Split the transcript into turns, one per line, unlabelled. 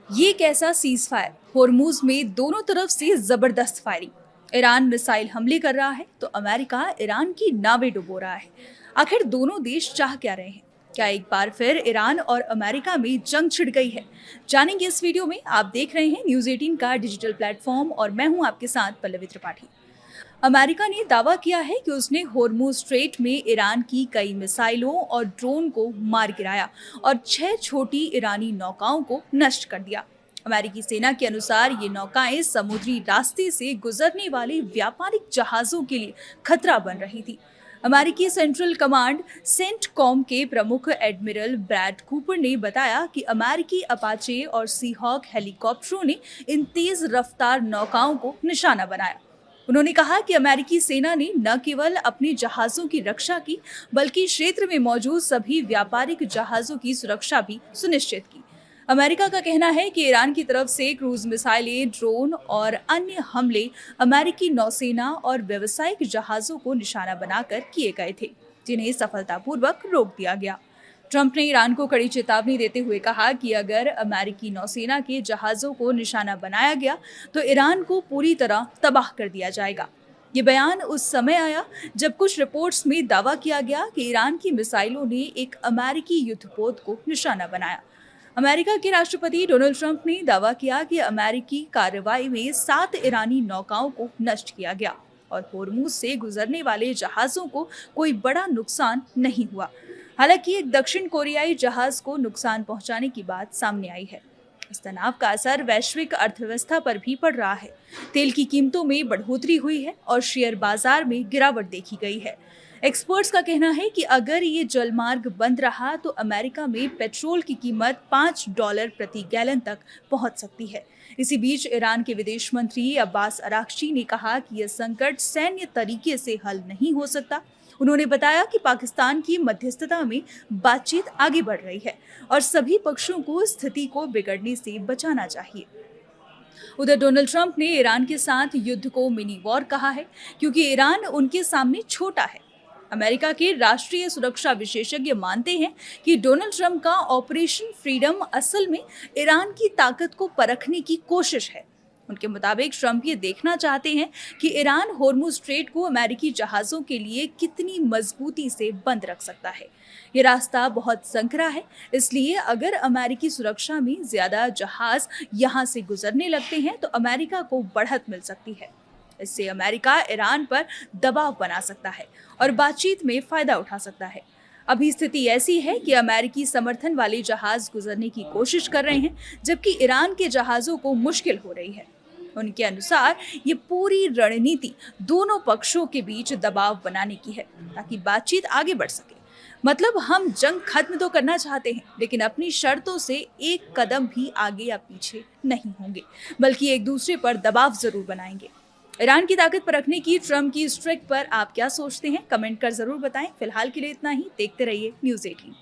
ये कैसा cease fire. Hormuz में दोनों तरफ से जबरदस्त फायरिंग। ईरान मिसाइल हमले कर रहा है तो अमेरिका ईरान की नावें डुबो रहा है। आखिर दोनों देश चाह क्या रहे हैं? क्या एक बार फिर ईरान और अमेरिका में जंग छिड़ गई है? जानेंगे इस वीडियो में। आप देख रहे हैं न्यूज 18 का डिजिटल प्लेटफॉर्म और मैं हूं आपके साथ पल्लवी त्रिपाठी। अमेरिका ने दावा किया है कि उसने होर्मुज स्ट्रेट में ईरान की कई मिसाइलों और ड्रोन को मार गिराया और 6 छोटी ईरानी नौकाओं को नष्ट कर दिया। अमेरिकी सेना के अनुसार ये नौकाएं समुद्री रास्ते से गुजरने वाले व्यापारिक जहाजों के लिए खतरा बन रही थी। अमेरिकी सेंट्रल कमांड सेंटकॉम के प्रमुख एडमिरल ब्रैड कूपर ने बताया कि अमेरिकी अपाचे और सीहॉक हेलीकॉप्टरों ने इन तेज रफ्तार नौकाओं को निशाना बनाया। उन्होंने कहा कि अमेरिकी सेना ने न केवल अपने जहाजों की रक्षा की, बल्कि क्षेत्र में मौजूद सभी व्यापारिक जहाजों की सुरक्षा भी सुनिश्चित की। अमेरिका का कहना है कि ईरान की तरफ से क्रूज मिसाइलें, ड्रोन और अन्य हमले अमेरिकी नौसेना और व्यावसायिक जहाजों को निशाना बनाकर किए गए थे, जिन्हें सफलतापूर्वक रोक दिया गया। ट्रंप ने ईरान को कड़ी चेतावनी देते हुए कहा कि अगर अमेरिकी नौसेना के जहाजों को निशाना बनाया गया तो ईरान को पूरी तरह तबाह कर दिया जाएगा। ये बयान उस समय आया जब कुछ रिपोर्ट्स में दावा किया गया कि ईरान की मिसाइलों ने एक अमेरिकी युद्धपोत को निशाना बनाया। अमेरिका के राष्ट्रपति डोनाल्ड ट्रंप ने दावा किया कि अमेरिकी कार्रवाई में 7 ईरानी नौकाओं को नष्ट किया गया और होर्मुज से गुजरने वाले जहाजों को कोई बड़ा नुकसान नहीं हुआ। हालांकि एक दक्षिण कोरियाई जहाज को नुकसान पहुंचाने की बात सामने आई है। इस तनाव का असर वैश्विक अर्थव्यवस्था पर भी पड़ रहा है। तेल की कीमतों में बढ़ोतरी हुई है और शेयर बाजार में गिरावट देखी गई है। एक्सपर्ट्स का कहना है कि अगर ये जलमार्ग बंद रहा तो अमेरिका में पेट्रोल की कीमत $5 प्रति गैलन तक पहुंच सकती है। इसी बीच ईरान के विदेश मंत्री अब्बास अराक्ची ने कहा कि यह संकट सैन्य तरीके से हल नहीं हो सकता। उन्होंने बताया कि पाकिस्तान की मध्यस्थता में बातचीत आगे बढ़ रही है और सभी पक्षों को स्थिति को बिगड़ने से बचाना चाहिए। उधर डोनाल्ड ट्रंप ने ईरान के साथ युद्ध को मिनी वॉर कहा है, क्योंकि ईरान उनके सामने छोटा है। अमेरिका के राष्ट्रीय सुरक्षा विशेषज्ञ मानते हैं कि डोनाल्ड ट्रंप का ऑपरेशन फ्रीडम असल में ईरान की ताकत को परखने की कोशिश है। उनके मुताबिक ट्रंप ये देखना चाहते हैं कि ईरान होर्मुज स्ट्रेट को अमेरिकी जहाजों के लिए कितनी मजबूती से बंद रख सकता है। ये रास्ता बहुत संकरा है, इसलिए अगर अमेरिकी सुरक्षा में ज्यादा जहाज यहाँ से गुजरने लगते हैं तो अमेरिका को बढ़त मिल सकती है। इससे अमेरिका ईरान पर दबाव बना सकता है और बातचीत में फायदा उठा सकता है। अभी स्थिति ऐसी है कि अमेरिकी समर्थन वाले जहाज गुजरने की कोशिश कर रहे हैं, जबकि ईरान के जहाजों को मुश्किल हो रही है। उनके अनुसार ये पूरी रणनीति दोनों पक्षों के बीच दबाव बनाने की है, ताकि बातचीत आगे बढ़ सके। मतलब हम जंग खत्म तो करना चाहते हैं, लेकिन अपनी शर्तों से एक कदम भी आगे या पीछे नहीं होंगे, बल्कि एक दूसरे पर दबाव जरूर बनाएंगे। ईरान की ताकत परखने की ट्रंप की इस ट्रिक पर आप क्या सोचते हैं? कमेंट कर जरूर बताएं। फिलहाल के लिए इतना ही। देखते रहिए न्यूज़ 18।